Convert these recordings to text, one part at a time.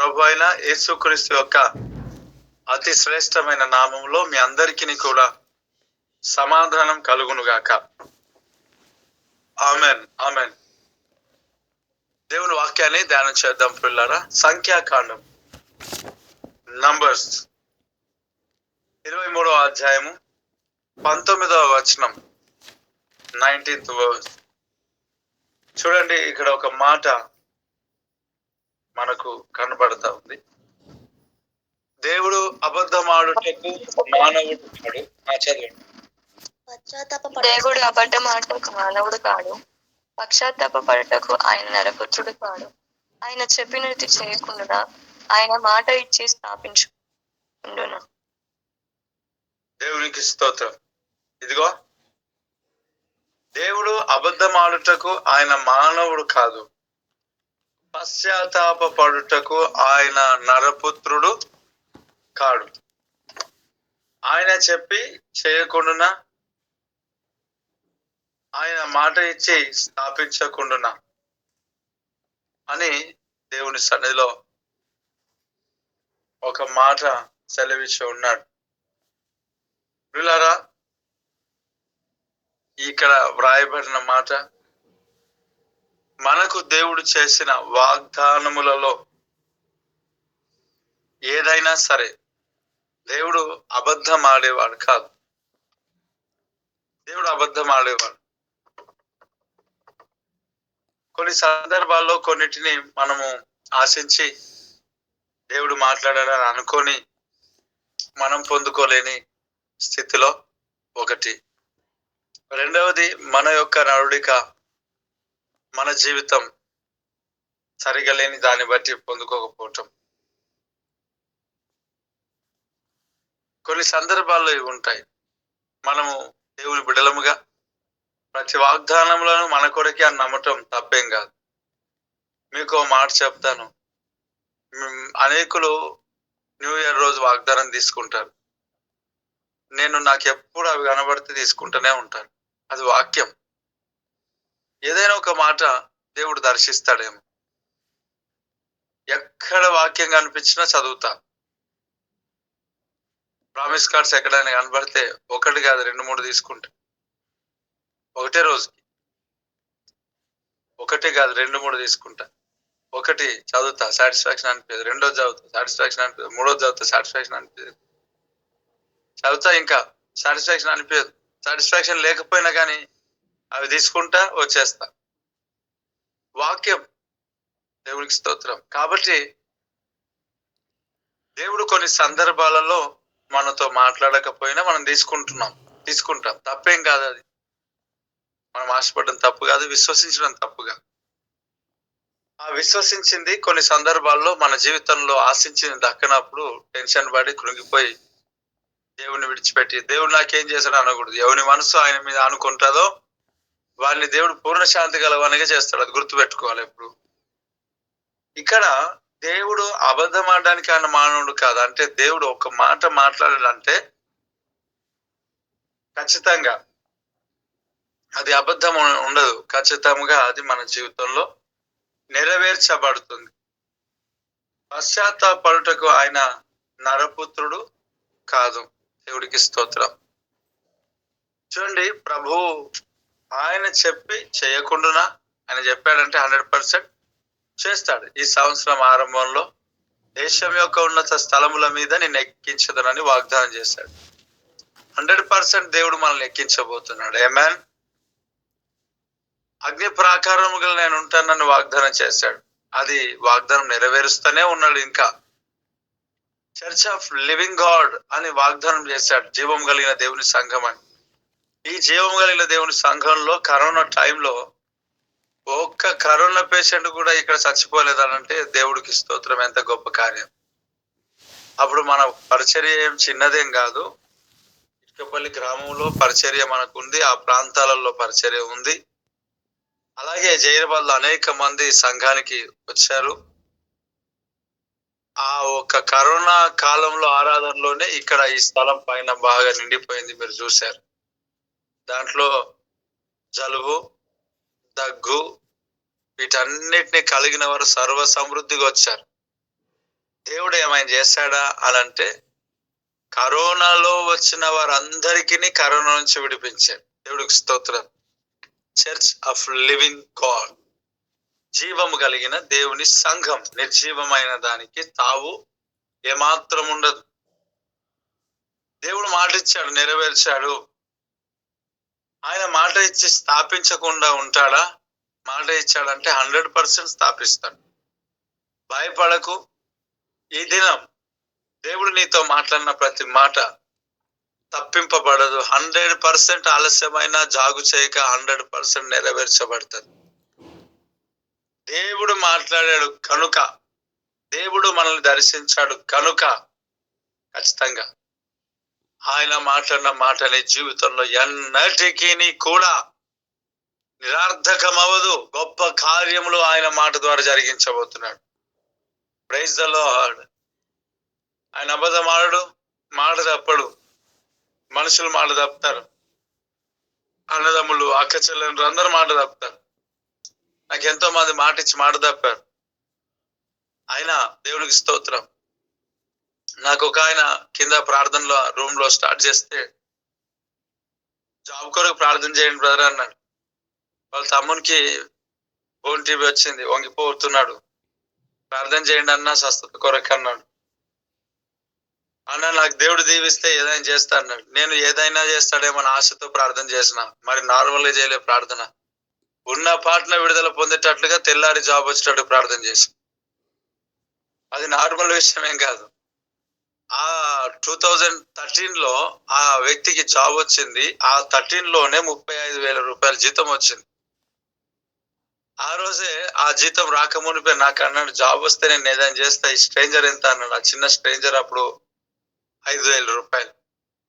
ప్రభు అయిన యేసుక్రీస్తు యొక్క అతి శ్రేష్టమైన నామంలో మీ అందరికీ కూడా సమాధానం కలుగును గాక. Amen amen. దేవుని వాక్యాన్ని ధ్యానం చేద్దాం పిల్లరా. సంఖ్యాకాండం నంబర్స్ 23వ అధ్యాయము 19వ వచనం 19th verse. చూడండి, ఇక్కడ ఒక మాట మనకు కనబడతా ఉంది. దేవుడు అబద్ధమాడుటకు మానవుడు కాడు. చదవండి. దేవుడు అబద్ధమాడుటకు మానవుడు కాడు, పశ్చాత్తాపపడుటకు ఆయన నరపుత్రుడు కాడు. ఆయన చెప్పినది చేయకుండా ఆయన మాట ఇచ్చి స్థాపించుకుండును. దేవునికి స్తోత్రం. ఇదిగో, దేవుడు అబద్ధమాడుటకు ఆయన మానవుడు కాదు, పశ్చాత్తాపపడుటకు ఆయన నరపుత్రుడు కాడు. ఆయన చెప్పి చేయకుండా ఆయన మాట ఇచ్చి స్థాపించకుండా అని దేవుని సన్నిధిలో ఒక మాట సెలవిచ్చి ఉన్నాడు. పిల్లరా, ఇక్కడ వ్రాయబడిన మాట మనకు దేవుడు చేసిన వాగ్దానములలో ఏదైనా సరే దేవుడు అబద్ధం ఆడేవాడు కాదు. దేవుడు అబద్ధం ఆడేవాడు. కొన్ని సందర్భాల్లో కొన్నిటిని మనము ఆశించి దేవుడు మాట్లాడాలని అనుకొని మనం పొందుకోలేని స్థితిలో ఒకటి. రెండవది, మన యొక్క నడుడిక, మన జీవితం సరిగా లేని దాన్ని బట్టి పొందుకోకపోవటం. కొన్ని సందర్భాల్లో ఇవి ఉంటాయి. మనము దేవుని బిడ్డలముగా ప్రతి వాగ్దానములను మన కొరకే అని నమ్మటం తప్పేం కాదు. మీకు మాట చెప్తాను, అనేకులు న్యూ ఇయర్ రోజు వాగ్దానం తీసుకుంటారు. నాకు ఎప్పుడు అవి కనబడితే తీసుకుంటూనే ఉంటాను. అది వాక్యం. ఏదైనా ఒక మాట దేవుడు దర్శిస్తాడేమో. ఎక్కడ వాక్యం కనిపించినా చదువుతా. ప్రామిస్ కార్డ్స్ ఎక్కడైనా కనబడితే ఒకటి కాదు 2-3 తీసుకుంటా. ఒకటే రోజుకి ఒకటి కాదు 2-3 తీసుకుంటా. ఒకటి చదువుతా, సాటిస్ఫాక్షన్ అనిపించదు. రెండోది చదువుతా, సాటిస్ఫాక్షన్ అనిపించదు. మూడోది చదువుతా, సాటిస్ఫాక్షన్ అనిపించదు. చదువుతా, ఇంకా సాటిస్ఫాక్షన్ అనిపించదు. సాటిస్ఫాక్షన్ లేకపోయినా కానీ అవి తీసుకుంటా వచ్చేస్తా. వాక్యం. దేవునికి స్తోత్రం. కాబట్టి దేవుడు కొన్ని సందర్భాలలో మనతో మాట్లాడకపోయినా మనం తీసుకుంటాం. తప్పేం కాదు. అది మనం ఆశపడడం తప్పు కాదు, విశ్వసించడం తప్పు కాదు. ఆ విశ్వసించింది కొన్ని సందర్భాల్లో మన జీవితంలో ఆశించింది దక్కనప్పుడు టెన్షన్ పడి కృంగిపోయి దేవుని విడిచిపెట్టి దేవుడు నాకేం చేశాడు అనకూడదు. ఎవరి మనసు ఆయన మీద అనుకుంటుందో వాడిని దేవుడు పూర్ణ శాంతి గలవానిగా చేస్తాడు. అది గుర్తుపెట్టుకోవాలి ఎప్పుడు. ఇక్కడ దేవుడు అబద్ధం ఆడడానికి ఆయన మానవుడు కాదు. అంటే దేవుడు ఒక మాట మాట్లాడాలంటే ఖచ్చితంగా అది అబద్ధం ఉండదు. ఖచ్చితంగా అది మన జీవితంలో నెరవేర్చబడుతుంది. పశ్చాత్తాపడుటకు ఆయన నరపుత్రుడు కాదు. దేవుడికి స్తోత్రం. చూడండి, ప్రభు ఆయన చెప్పి చేయకుండా ఆయన చెప్పాడంటే 100% చేస్తాడు. ఈ సంవత్సరం ఆరంభంలో దేశం యొక్క ఉన్నత స్థలముల మీద నేను ఎక్కించదనని వాగ్దానం చేశాడు. 100% దేవుడు మనల్ని ఎక్కించబోతున్నాడు. ఆమేన్. అగ్ని ప్రాకారముగా నేను ఉంటానని వాగ్దానం చేశాడు. అది వాగ్దానం నెరవేరుస్తూనే ఉన్నాడు. ఇంకా చర్చ్ ఆఫ్ లివింగ్ గాడ్ అని వాగ్దానం చేశాడు. జీవం కలిగిన దేవుని సంఘం అని. ఈ జీవం కలిగిన దేవుని సంఘంలో కరోనా టైంలో ఒక్క కరోనా పేషెంట్ కూడా ఇక్కడ చచ్చిపోలేదనంటే దేవుడికి స్తోత్రం. ఎంత గొప్ప కార్యం. అప్పుడు మన పరిచర్య ఏం చిన్నదేం కాదు. ఇటుకపల్లి గ్రామంలో పరిచర్య మనకుంది, ఆ ప్రాంతాలలో పరిచర్య ఉంది. అలాగే జైరాబాద్లో అనేక మంది సంఘానికి వచ్చారు. ఆ ఒక్క కరోనా కాలంలో ఆరాధనలోనే ఇక్కడ ఈ స్థలం పైన బాగా నిండిపోయింది. మీరు చూశారు. దాంట్లో జలుబు, దగ్గు వీటన్నిటిని కలిగిన వారు సర్వ సమృద్ధిగా వచ్చారు. ఏమైనా చేశాడా అని అంటే, కరోనాలో వచ్చిన వారందరికీ కరోనా నుంచి విడిపించాడు. దేవుడికి స్తోత్రం. చర్చ్ ఆఫ్ లివింగ్ గాడ్, జీవము కలిగిన దేవుని సంఘం. నిర్జీవమైన దానికి తావు ఏమాత్రం ఉండదు. దేవుడు మాట ఇచ్చాడు, నెరవేర్చాడు. ఆయన మాట ఇచ్చి స్థాపించకుండా ఉంటాడా? మాట ఇచ్చాడంటే 100% స్థాపిస్తాడు. భయపడకు. ఈ దినం దేవుడు నీతో మాట్లాడిన ప్రతి మాట తప్పింపబడదు. 100% ఆలస్యమైన జాగు చేయక 100% నెరవేర్చబడుతుంది. దేవుడు మాట్లాడాడు కనుక, దేవుడు మనల్ని దర్శించాడు కనుక ఖచ్చితంగా ఆయన మాట్లాడిన మాట నీ జీవితంలో ఎన్నటికీ కూడా నిరర్థకం అవ్వదు. గొప్ప కార్యములు ఆయన మాట ద్వారా జరిగించబోతున్నాడు. Praise the lord. ఆయన అబద్ధం ఆడడు, మాట తప్పడు. మనుషులు మాట తప్పుతారు, అన్నదమ్ములు, అక్క చెల్లెలు అందరూ మాట తప్పుతారు. నాకు ఎంతో మంది మాట ఇచ్చి మాట తప్పారు. ఆయన దేవునికి స్తోత్రం. నాకు ఒక ఆయన కింద ప్రార్థనలో రూమ్ లో స్టార్ట్ చేస్తే, జాబ్ కొరకు ప్రార్థన చేయండి బ్రదర్ అన్నాడు. వాళ్ళ తమ్మునికి ఫోన్ టీవీ వచ్చింది, వంగిపోతున్నాడు. ప్రార్థన చేయండి అన్నా, స్వస్థత కొరకు అన్నాడు. అన్న నాకు దేవుడు దీవిస్తే ఏదైనా చేస్తా అన్నాడు. నేను ఏదైనా చేస్తాడేమో ఆశతో ప్రార్థన చేసిన, మరి నార్మల్గా చేయలే ప్రార్థన. ఉన్న పాటన విడుదల పొందేటట్లుగా తెల్లారి జాబ్ వచ్చేటట్టు ప్రార్థన చేసి, అది నార్మల్ విషయం ఏం కాదు. ఆ 2013లో ఆ వ్యక్తికి జాబ్ వచ్చింది. ఆ 13లోనే 35,000 రూపాయల జీతం వచ్చింది. ఆ రోజే ఆ జీతం రాకమునిపే నాకు అన్నాడు, జాబ్ వస్తే నేను ఏదైనా చేస్తా. ఈ స్ట్రేంజర్ ఎంత అన్నాడు. ఆ చిన్న స్ట్రేంజర్ అప్పుడు 5,000 రూపాయలు.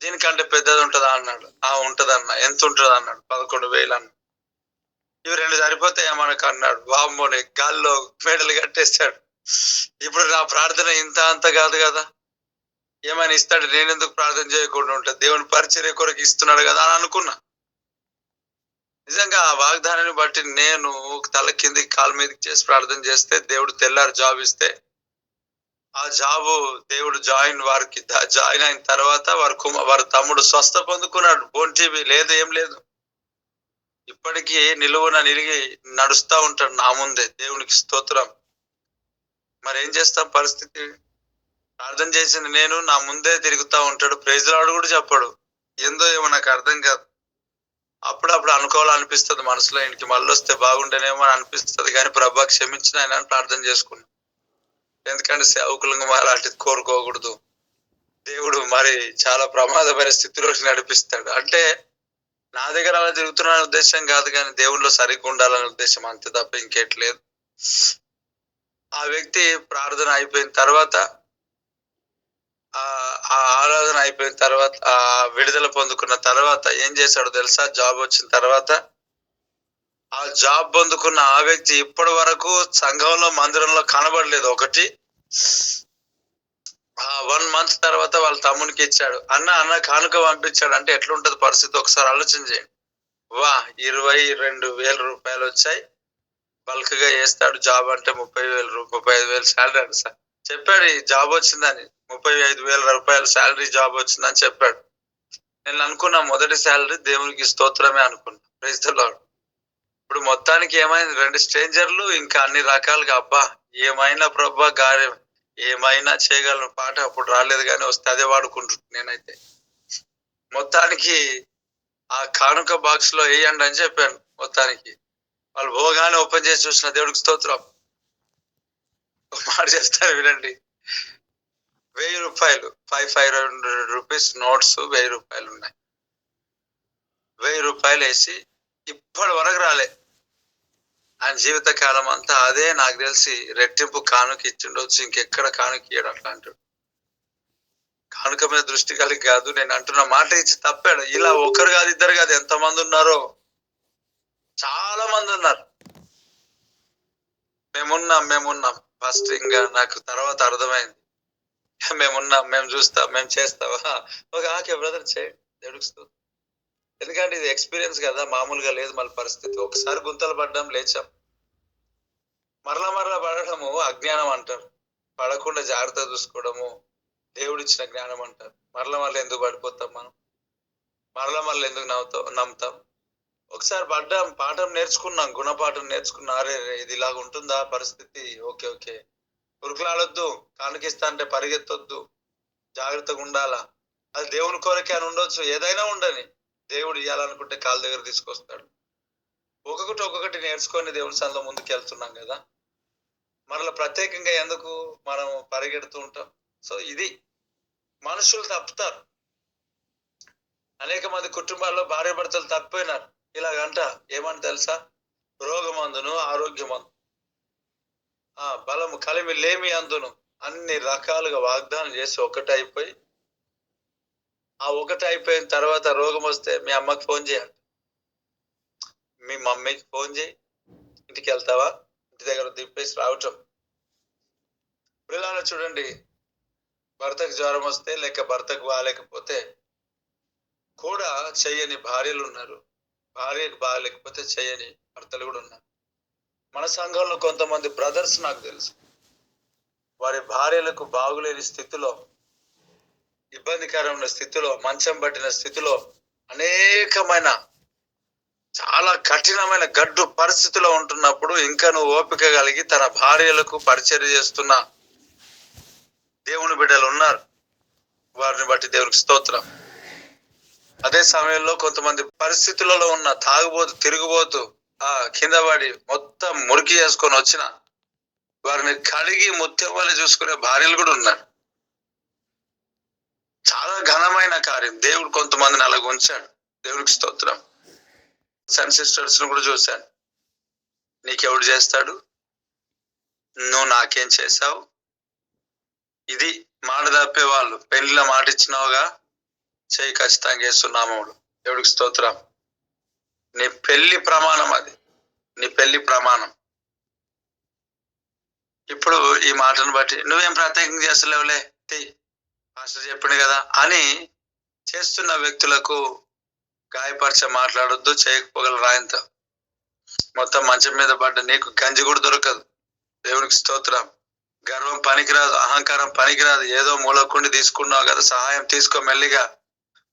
దీనికంటే పెద్దది ఉంటుందా అన్నాడు. ఉంటది అన్న. ఎంత ఉంటుంది అన్నాడు. 11,000 అన్నాడు. ఇవి 2 సరిపోతాయా మనకు అన్నాడు. వామ్మోని గాల్లో మెడలు కట్టేశాడు. ఇప్పుడు నా ప్రార్థన ఇంత అంత కాదు కదా, ఏమైనా ఇస్తాడు, నేను ఎందుకు ప్రార్థన చేయకుండా ఉంటా, దేవుని పరిచర్య కొరకు ఇస్తున్నాడు కదా అని అనుకున్నా. నిజంగా ఆ వాగ్దానాన్ని బట్టి నేను తల కిందికి కాలు మీదకి చేసి ప్రార్థన చేస్తే, దేవుడు తెల్లారి జాబ్ ఇస్తే, ఆ జాబు దేవుడు వారికి జాయిన్ అయిన తర్వాత వారి తమ్ముడు స్వస్థ పొందుకున్నాడు. బోన్ టీవీ లేదు, ఏం లేదు. ఇప్పటికీ నిలువున నిరిగి నడుస్తా ఉంటాడు నా ముందే. దేవునికి స్తోత్రం. మరి ఏం చేస్తాం పరిస్థితి? ప్రార్థన చేసింది నేను, నా ముందే తిరుగుతా ఉంటాడు. ప్రైజ్ లార్డ్ కూడా చెప్పడు. ఏందో ఏమో నాకు అర్థం కాదు. అప్పుడప్పుడు అనుకోవాలనిపిస్తుంది మనసులో, ఇంటికి మళ్ళీ వస్తే బాగుండేనేమో అని అనిపిస్తుంది. కానీ ప్రభా క్షమించిన ఆయన ప్రార్థన చేసుకున్నాను. ఎందుకంటే సేవకులంగా అలాంటిది కోరుకోకూడదు. దేవుడు మరి చాలా ప్రమాదమైన స్థితిలో నడిపిస్తాడు. అంటే నా దగ్గర అలా తిరుగుతున్న ఉద్దేశం కాదు, కానీ దేవుళ్ళో సరిగ్గా ఉండాలనే ఉద్దేశం అంతే తప్ప ఇంకేట్లేదు. ఆ వ్యక్తి ప్రార్థన అయిపోయిన తర్వాత, ఆ ఆరాధన అయిపోయిన తర్వాత, ఆ విడుదల పొందుకున్న తర్వాత ఏం చేశాడో తెలుసా? జాబ్ వచ్చిన తర్వాత ఆ జాబ్ పొందుకున్న ఆ వ్యక్తి ఇప్పటి వరకు సంఘంలో, మందిరంలో కనబడలేదు. ఒకటి 1 మంత్ తర్వాత వాళ్ళ తమ్మునికి ఇచ్చాడు. అన్న కానుక పంపించాడు అంటే ఎట్లుంటది పరిస్థితి ఒకసారి ఆలోచన చేయండి. 22,000 రూపాయలు వచ్చాయి. బల్క్ గా చేస్తాడు జాబ్ అంటే 35,000 శాలరీ అండి సార్ చెప్పాడు. ఈ జాబ్ వచ్చిందని 35,000 రూపాయలు శాలరీ జాబ్ వచ్చిందని చెప్పాడు. నేను అనుకున్నా మొదటి శాలరీ దేవునికి స్తోత్రమే అనుకున్నా. Praise the Lord. ఇప్పుడు మొత్తానికి ఏమైంది? 2 స్ట్రేంజర్లు, ఇంకా అన్ని రకాలుగా. అబ్బా ఏమైనా ప్రభా గారి ఏమైనా చేయగలను పాట అప్పుడు రాలేదు, కానీ వస్తే అదే వాడుకుంటున్నాను నేనైతే. మొత్తానికి ఆ కానుక బాక్స్ లో వేయండి అని చెప్పాను. మొత్తానికి వాళ్ళు పోగానే ఓపెన్ చేసి చూసిన, దేవుడికి స్తోత్రం. మాట చేస్తారు వినండి. 1,000 రూపాయలు, 500 రూపీస్ నోట్స్ 1,000 రూపాయలు ఉన్నాయి. 1,000 రూపాయలు వేసి ఇప్పటి వరకు రాలే. ఆయన జీవిత కాలం అంతా అదే. నాకు తెలిసి రెట్టింపు కానుక ఇచ్చిండొచ్చు, ఇంకెక్కడ కానుక ఇయ్యడు అట్లా అంటాడు. కానుక మీద దృష్టి కలిగి కాదు, నేను అంటున్న మాట ఇచ్చి తప్పాడు. ఇలా ఒకరు కాదు, ఇద్దరు కాదు, ఎంతమంది ఉన్నారో, చాలా మంది ఉన్నారు. మేమున్నాం ఫస్ట్. ఇంకా నాకు తర్వాత అర్థమైంది, మేమున్నాం, మేము చూస్తాం, మేము చేస్తావా. ఓకే బ్రదర్ చేయండి, దేవుడికి. ఎందుకంటే ఇది ఎక్స్పీరియన్స్ కదా, మామూలుగా లేదు. మళ్ళీ పరిస్థితి ఒకసారి గుంతలు పడ్డాం, లేచాం. మరలా పడడము అజ్ఞానం అంటారు. పడకుండా జాగ్రత్త చూసుకోవడము దేవుడిచ్చిన జ్ఞానం అంటారు. మరల ఎందుకు పడిపోతాం మనం? మరల ఎందుకు నమ్ముతాం? ఒకసారి పడ్డాం, పాఠం నేర్చుకున్నాం, గుణపాఠం నేర్చుకున్నాం. అరే ఇది ఇలాగ ఉంటుందా పరిస్థితి, ఓకే ఓకే. ఉరుకులాడొద్దు, కానుకిస్తా అంటే పరిగెత్తొద్దు, జాగ్రత్తగా ఉండాలా. అది దేవుని కోరిక అని ఉండొచ్చు, ఏదైనా ఉండని. దేవుడు ఇవ్వాలనుకుంటే కాళ్ళ దగ్గర తీసుకొస్తాడు. ఒక్కొక్కటి నేర్చుకొని దేవుని సన్నిధిలో ముందుకు వెళ్తున్నాం కదా. మరలా ప్రత్యేకంగా ఎందుకు మనం పరిగెడుతూ ఉంటాం? సో ఇది మనుషులు తప్పుతారు. అనేక మంది కుటుంబాల్లో భార్య భర్తలు తప్పిపోయినారు. ఇలాగంట ఏమని తెలుసా? రోగమందును ఆరోగ్యమందు, బలము కలిమి లేమి అందును అన్ని రకాలుగా వాగ్దానం చేసి ఒకటైపోయి, ఆ ఒకటి అయిపోయిన తర్వాత రోగం వస్తే మీ అమ్మకి ఫోన్ చేయాలి, మీ మమ్మీకి ఫోన్ చేయి, ఇంటికి వెళ్తావా, ఇంటి దగ్గర దింపేసి రావటం. పిల్లలు చూడండి, భర్తకు జ్వరం వస్తే లేక భర్తకు బాగాలేకపోతే కూడా చెయ్యని భార్యలు ఉన్నారు, భార్యకు బాగాలేకపోతే చెయ్యని భర్తలు కూడా ఉన్నారు. మన సంఘంలో కొంతమంది బ్రదర్స్ నాకు తెలుసు, వారి భార్యలకు బాగులేని స్థితిలో, ఇబ్బందికరమైన స్థితిలో, మంచం పట్టిన స్థితిలో, అనేకమైన చాలా కఠినమైన గడ్డు పరిస్థితిలో ఉంటున్నప్పుడు ఇంకా నువ్వు ఓపిక కలిగి తన భార్యలకు పరిచర్య చేస్తున్న దేవుని బిడ్డలు ఉన్నారు. వారిని బట్టి దేవునికి స్తోత్రం. అదే సమయంలో కొంతమంది పరిస్థితులలో ఉన్న తాగుబోతు, తిరుగుబోతు, కింద పడి మొత్తం మురికి చేసుకొని వచ్చిన వారిని కడిగి ముత్యమని చూసుకునే భార్యలు కూడా ఉన్నారు. చాలా ఘనమైన కార్యం. దేవుడు కొంతమందిని అలాగ ఉంచాడు. దేవునికి స్తోత్రం. సన్ సిస్టర్స్ ను కూడా చూశాను. నీకెవడు చేస్తాడు, నువ్వు నాకేం చేశావు, ఇది మాట తప్పే వాళ్ళు. పెళ్లిలో మాట ఇచ్చినావుగా, చేయి ఖచ్చితంగా వేస్తున్నాము. దేవుడికి స్తోత్రం. నీ పెళ్లి ప్రమాణం అది, నీ పెళ్లి ప్రమాణం. ఇప్పుడు ఈ మాటను బట్టి నువ్వేం ప్రత్యేకంగా చేస్తలేవులే, పాస్టర్ చెప్పిండు కదా అని చేస్తున్న వ్యక్తులకు గాయపరిచే మాట్లాడొద్దు. చేయకపోగల రాయంత మొత్తం మంచం మీద పడ్డ నీకు గంజి కూడా దొరకదు. దేవునికి స్తోత్రం. గర్వం పనికిరాదు, అహంకారం పనికిరాదు. ఏదో మూలకుండి తీసుకున్నావు కదా, సహాయం తీసుకో. మెల్లిగా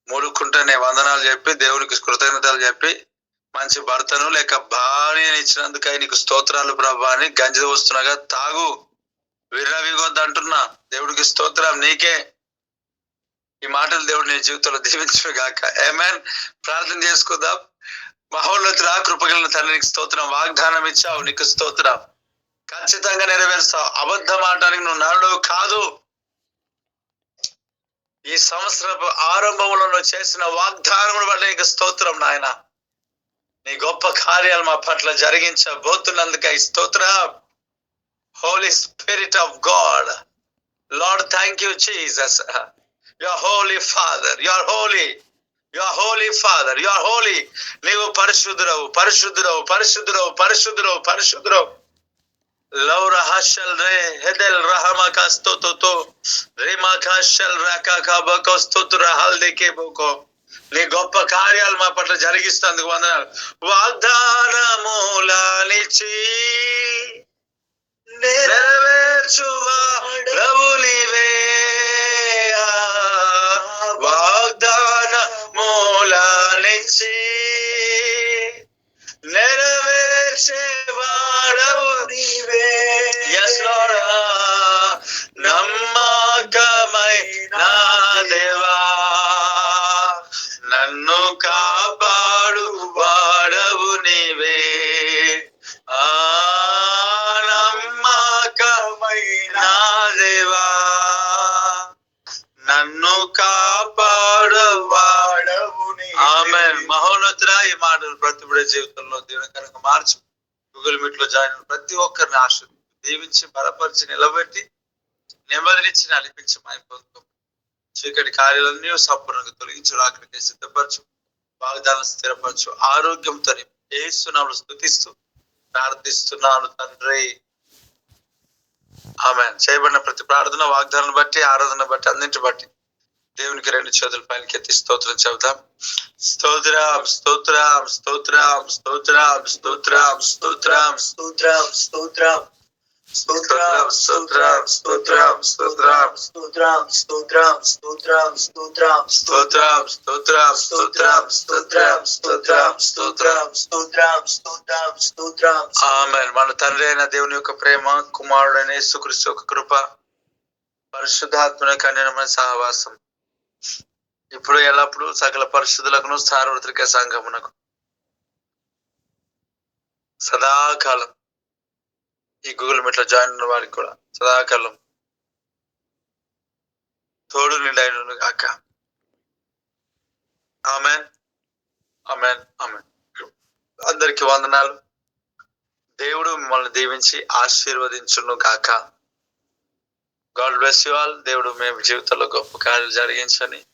మూలుకుంటేనే వందనాలు చెప్పి దేవునికి కృతజ్ఞతలు చెప్పి మంచి భర్తను లేక భార్యని ఇచ్చినందుకై నీకు స్తోత్రాలు ప్రభా అని గంజి వస్తున్నాగా తాగు, విర్రవిగొద్దు అంటున్నా. దేవుడికి స్తోత్రం. నీకే ఈ మాటలు దేవుడు నీ జీవితంలో దీవించుగాక. ఆమేన్. ప్రార్థన చేసుకుందాం. మహోన్నతుడా, కృపగలిగిన తండ్రి నీకు స్తోత్రం. వాగ్దానం ఇచ్చావు, నీకు స్తోత్రం. ఖచ్చితంగా నెరవేరుస్తావు. అబద్ధం ఆడడానికి నువ్వు నరుడు కాదు. ఈ సంవత్సరపు ఆరంభంలో నువ్వు చేసిన వాగ్దానం వల్ల నీకు స్తోత్రం నాయన. నీ గొప్ప కార్యాలు మా పట్ల జరిగించబోతున్నందుకై స్తోత్రం. Holy Spirit of God, Lord, thank you Jesus. You are holy Father. You are holy. You are holy Father. You are holy. నీవు పరిశుద్ధుడవు, పరిశుద్ధుడవు, పరిశుద్ధుడవు, పరిశుద్ధుడవు, పరిశుద్ధుడవు. లౌర హషల్ రే హెదెల్ రహమక స్తోతో రిమక షల్ రకక బక స్తోత్ర హల్దికే బోకో. నీ గొప్ప కార్యాలు మా పట్ల జరిగిస్తందుకు వందనాలు. వాగ్దానములనిచి నెరవేర్చువాడవు నీవే. వాగ్దానములనిచి నెరవేర్చేవాడవు నీవే. yes Lord. నమ్మకమైన దేవా, నన్ను కాపాడు వాడవు నీవే. నమ్మకమైన దేవా, నన్ను కాపాడు వాడవు నీవే. ఆమేన్. మహోన్నతుడా, ఈ మాటలు ప్రతి బిడ్డ జీవితంలో దీవెనకరంగా మార్చు. గూగుల్ మీట్ లో జాయిన్ అయిన ప్రతి ఒక్కరిని ఆశీర్వదించి దీవించి బలపరిచి నిలబెట్టి నెమ్మదినిచ్చి నడిపించి మైపోతు. చీకటి కార్యాలన్నీ సంపూర్ణంగా తొలగించు, అక్కడికి సిద్ధపరచు, వాగ్దానం స్థిరపరచు. ఆరోగ్యంతో యేసునామములో స్తుతిస్తూ ప్రార్థిస్తున్నాను తండ్రి. ఆమేన్. చేయబడిన ప్రతి ప్రార్థన, వాగ్దానం బట్టి, ఆరాధన బట్టి, అన్నింటి బట్టి దేవునికి రెండు చేతుల పైనకి ఎత్తి స్తోత్రం చెబుదాం. స్తోత్రం, స్తోత్రం, స్తోత్రం, స్తోత్రం, స్తోత్రం, స్తోత్రం, స్తోత్రం, స్తోత్రం. స్తోత్రం స్తోత్రం స్తోత్రం స్తోత్రం స్తోత్రం స్తోత్రం స్తోత్రం స్తోత్రం స్తోత్రం స్తోత్రం స్తోత్రం స్తోత్రం స్తోత్రం స్తోత్రం స్తోత్రం స్తోత్రం స్తోత్రం ఆమేన్. మన తండ్రి అయిన దేవుని యొక్క ప్రేమ, కుమారుడైన యేసుక్రీస్తు యొక్క కృప, పరిశుద్ధాత్మ కన్యమైన సహవాసం ఇప్పుడు ఎల్లప్పుడు సకల పరిశుద్ధులకు సార్వత్రిక సంఘమునకు సదాకాలం, ఈ గూగుల్ మీట్లో జాయిన్ ఉన్న వారికి కూడా సదాకాలం తోడు నిండాను కాక. Amen amen amen. అందరికి వందనాలు. దేవుడు మిమ్మల్ని దీవించి ఆశీర్వదించును గాక. God bless you all. దేవుడు మేము జీవితంలో గొప్ప కార్యాలు జరిగించని